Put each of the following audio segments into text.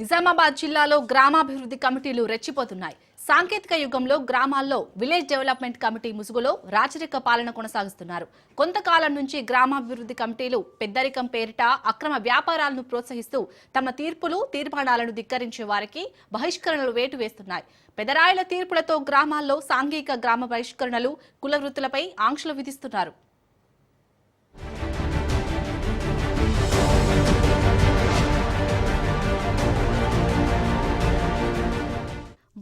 నిజామాబాద్ జిల్లాలో గ్రామాభివృద్ధి కమిటీలు రెచ్చిపోతున్నాయి. సాంకేతిక యుగంలో గ్రామాల్లో విలేజ్ డెవలప్మెంట్ కమిటీ ముసుగులో రాచరిక పాలన కొనసాగిస్తున్నారు. కొంతకాలం నుంచి గ్రామాభివృద్ధి కమిటీలు పెద్దరికం పేరిట అక్రమ వ్యాపారాలను ప్రోత్సహిస్తూ తమ తీర్మానాలను ధిక్కరించే వారికి బహిష్కరణలు వేటు వేస్తున్నాయి. పెదరాయల తీర్పులతో గ్రామాల్లో సాంఘిక గ్రామ బహిష్కరణలు, కుల వృత్తులపై ఆంక్షలు విధిస్తున్నారు.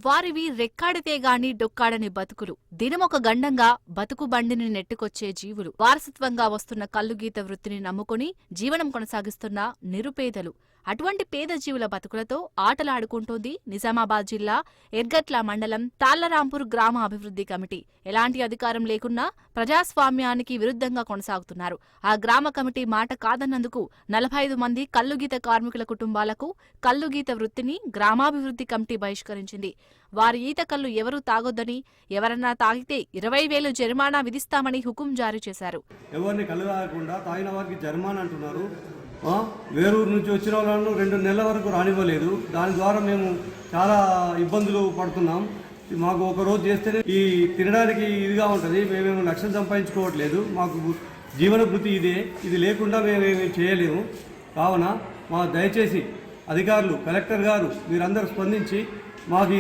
వారివి రెక్కాడితే గాని డొక్కాడని బతుకులు, దినమొక గండంగా బతుకు బండిని నెట్టుకొచ్చే జీవులు, వారసత్వంగా వస్తున్న కల్లుగీత వృత్తిని నమ్ముకుని జీవనం కొనసాగిస్తున్న నిరుపేదలు. అటువంటి పేద జీవుల బతుకులతో ఆటలాడుకుంటోంది నిజామాబాద్ జిల్లా ఎర్గట్ల మండలం తాళ్లరాంపూర్ గ్రామ అభివృద్ధి కమిటీ. ఎలాంటి అధికారం లేకున్నా ప్రజాస్వామ్యానికి విరుద్ధంగా కొనసాగుతున్నారు. ఆ గ్రామ కమిటీ మాట కాదన్నందుకు 45 మంది కల్లుగీత కార్మికుల కుటుంబాలకు కల్లుగీత వృత్తిని గ్రామాభివృద్ధి కమిటీ బహిష్కరించింది. వారి ఈత కల్లు ఎవరూ తాగొద్దని, ఎవరన్నా తాగితే 20,000 జరిమానా విధిస్తామని హుకుం జారీ చేశారు. ఎవరిని కళ్ళు తాగకుండా తాగిన వారికి జరిమానా అంటున్నారు. వేరూరు నుంచి వచ్చిన వాళ్ళను 2 నెలల వరకు రానివ్వలేదు. దాని ద్వారా మేము చాలా ఇబ్బందులు పడుతున్నాం. మాకు ఒక రోజు చేస్తేనే ఈ తినడానికి ఇదిగా ఉంటుంది. మేమేమో లక్ష్యం సంపాదించుకోవట్లేదు. మాకు జీవన వృత్తి ఇది లేకుండా మేమేమి చేయలేము. కావున మా దయచేసి అధికారులు, కలెక్టర్ గారు మీరందరూ స్పందించి మాకు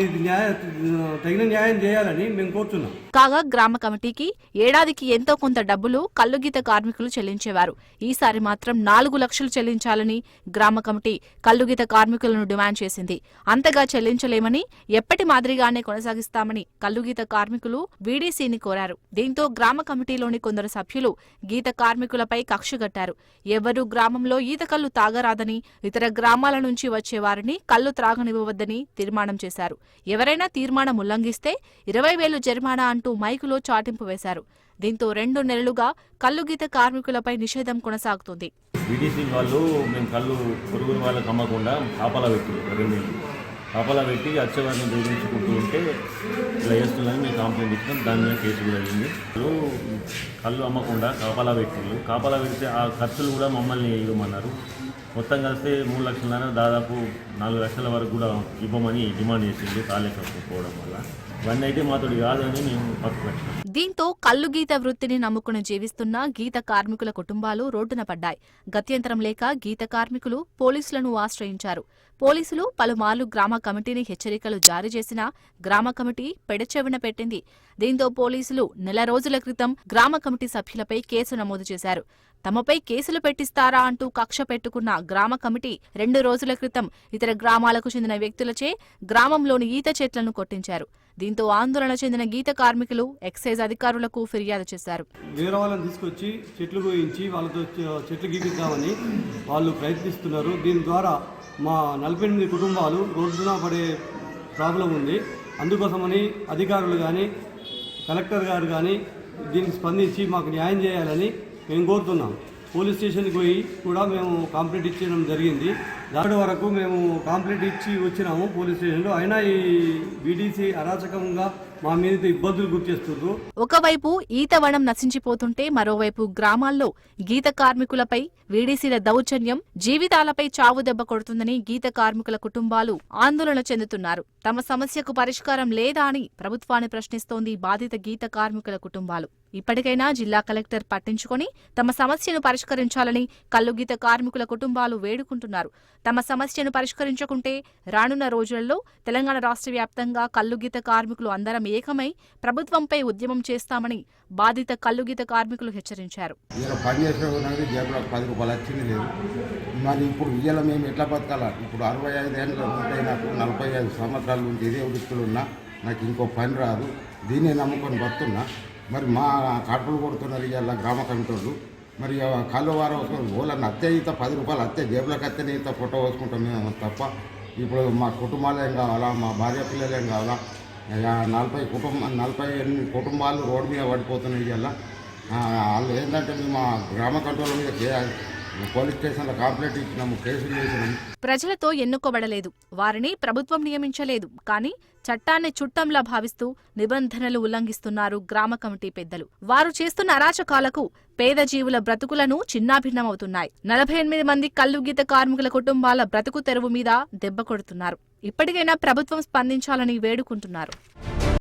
తగిన న్యాయం చేయాలని మేము కోరుతున్నాం. కాగా గ్రామ కమిటీకి ఏడాదికి ఎంతో కొంత డబ్బులు కల్లుగీత కార్మికులు చెల్లించేవారు. ఈసారి మాత్రం 4 లక్షలు చెల్లించాలని గ్రామ కమిటీ కల్లుగీత కార్మికులను డిమాండ్ చేసింది. అంతగా చెల్లించలేమని, ఎప్పటి మాదిరిగానే కొనసాగిస్తామని కల్లుగీత కార్మికులు వీడీసీని కోరారు. దీంతో గ్రామ కమిటీలోని కొందరు సభ్యులు గీత కార్మికులపై కక్షగట్టారు. ఎవరూ గ్రామంలో ఈత కల్లు తాగరాదని, ఇతర గ్రామాల నుంచి వచ్చేవారిని కల్లు త్రాగనివ్వవద్దని తీర్మానం చేశారు. ఎవరైనా తీర్మానం ఉల్లంఘిస్తే 20,000 జరిమానా అంటూ మైకులో చాటింపు వేశారు. దీంతో 2 నెలలుగా కల్లుగీత కార్మికులపై నిషేధం కొనసాగుతుంది. బీడీసీ వాళ్ళు మేము కళ్ళు పొరుగురు వాళ్ళకి అమ్మకుండా కాపలా పెట్టి వచ్చేవారిని బెదిరించుకుంటూ ఉంటే ఇలా చేస్తున్నారని మేము కంప్లైంట్ ఇచ్చినాం. దాని మీద కేసు కూడా అయింది. కళ్ళు అమ్మకుండా కాపలా పెడితే ఆ ఖర్చులు కూడా మమ్మల్ని ఇవ్వమన్నారు. మొత్తం కలిస్తే 3 లక్షల దాదాపు 4 లక్షల వరకు కూడా ఇవ్వమని డిమాండ్ చేసింది. కాలేకపోవడం వల్ల ఇవన్నీ అయితే మాతోటి కాదని మేము పట్టుకొచ్చాం. దీంతో కల్లుగీత వృత్తిని నమ్ముకుని జీవిస్తున్న గీత కార్మికుల కుటుంబాలు రోడ్డున పడ్డాయి. గత్యంతరం లేక గీత కార్మికులు పోలీసులను ఆశ్రయించారు. పోలీసులు పలుమార్లు గ్రామ కమిటీని హెచ్చరికలు జారీ చేసినా గ్రామ కమిటీ పెడచెవిన పెట్టింది. దీంతో పోలీసులు నెల రోజుల క్రితం గ్రామ కమిటీ సభ్యులపై కేసు నమోదు చేశారు. తమపై కేసులు పెట్టిస్తారా అంటూ కక్ష పెట్టుకున్న గ్రామ కమిటీ 2 రోజుల క్రితం ఇతర గ్రామాలకు చెందిన వ్యక్తులచే గ్రామంలోని ఈత చెట్లను కొట్టించారు. దీంతో ఆందోళన చెందిన గీత కార్మికులు ఎక్సైజ్ అధికారులకు ఫిర్యాదు చేశారు. వేరే వాళ్ళని తీసుకొచ్చి చెట్లు గోయించి వాళ్ళతో చెట్లు గీకిద్దామని వాళ్ళు ప్రయత్నిస్తున్నారు. దీని ద్వారా మా 48 కుటుంబాలు రోడ్డున పడే ప్రాబ్లం ఉంది. అందుకోసమని అధికారులు కానీ, కలెక్టర్ గారు కానీ దీనికి స్పందించి మాకు న్యాయం చేయాలని మేము కోరుతున్నాం. పోలీస్ స్టేషన్కి పోయి కూడా మేము కంప్లైంట్ ఇచ్చడం జరిగింది. దాని వరకు మేము కంప్లైంట్ ఇచ్చి వచ్చినాము పోలీస్ స్టేషన్లో. అయినా ఈ బీడీసీ అరాచకంగా మా మీద ఇబ్బందులు గుర్తిస్తున్నారు. ఒకవైపు ఈతవనం నశించిపోతుంటే మరోవైపు గ్రామాల్లో గీత కార్మికులపై వీడీసీల దౌర్జన్యం జీవితాలపై చావు దెబ్బ కొడుతుందని గీత కార్మికుల కుటుంబాలు ఆందోళన చెందుతున్నారు. తమ సమస్యకు పరిష్కారం లేదా అని ప్రభుత్వాన్ని ప్రశ్నిస్తోంది బాధిత గీత కార్మికుల కుటుంబాలు. ఇప్పటికైనా జిల్లా కలెక్టర్ పట్టించుకొని తమ సమస్యను పరిష్కరించాలని కల్లుగీత కార్మికుల కుటుంబాలు వేడుకుంటున్నారు. తమ సమస్యను పరిష్కరించకుంటే రానున్న రోజులలో తెలంగాణ రాష్ట్ర వ్యాప్తంగా కల్లుగీత కార్మికులు అందరం ఏకమై ప్రభుత్వంపై ఉద్యమం చేస్తామని బాధిత కల్లుగీత కార్మికులు హెచ్చరించారు. మరి ఇప్పుడు ఇయ్యాల మేము ఎట్లా బతకాలా? ఇప్పుడు 65 ఏళ్ళు ఉంటాయి నాకు. 45 సంవత్సరాల నుంచి ఇదే వృత్తులు ఉన్నా. నాకు ఇంకో పని రాదు. దీన్నే నమ్ముకొని బతున్నా. మరి మా కడుపులు కొడుతున్నారు ఇవాళ గ్రామ కమిటీలు. మరి కళ్ళు వారం వాళ్ళని అత్తే ఈత 10 రూపాయలు అత్తే జేబులకు అత్తేనే ఈత ఫోటో వేసుకుంటాం మేము తప్ప. ఇప్పుడు మా కుటుంబాలు ఏం కావాలా, మా భార్య పిల్లలు ఏం కావాలా? 48 కుటుంబాలు రోడ్డు మీద పడిపోతున్నాయి ఇవాళ. వాళ్ళు ఏంటంటే మేము మా గ్రామ కంట్రోల్ మీద పోలీస్ స్టేషన్లో కంప్లైంట్ ఇచ్చినాము, కేసులు వేసినాము. ప్రజలతో ఎన్నుకోబడలేదు, వారిని ప్రభుత్వం నియమించలేదు. కానీ చట్టాన్ని చుట్టంలా భావిస్తూ నిబంధనలు ఉల్లంఘిస్తున్నారు గ్రామ కమిటీ పెద్దలు. వారు చేస్తున్న అరాచకాలకు పేద జీవుల బ్రతుకులను చిన్నాభిన్నమవుతున్నాయి. 48 మంది కల్లుగీత కార్మికుల కుటుంబాల బ్రతుకు తెరువు మీద దెబ్బ కొడుతున్నారు. ఇప్పటికైనా ప్రభుత్వం స్పందించాలని వేడుకుంటున్నారు.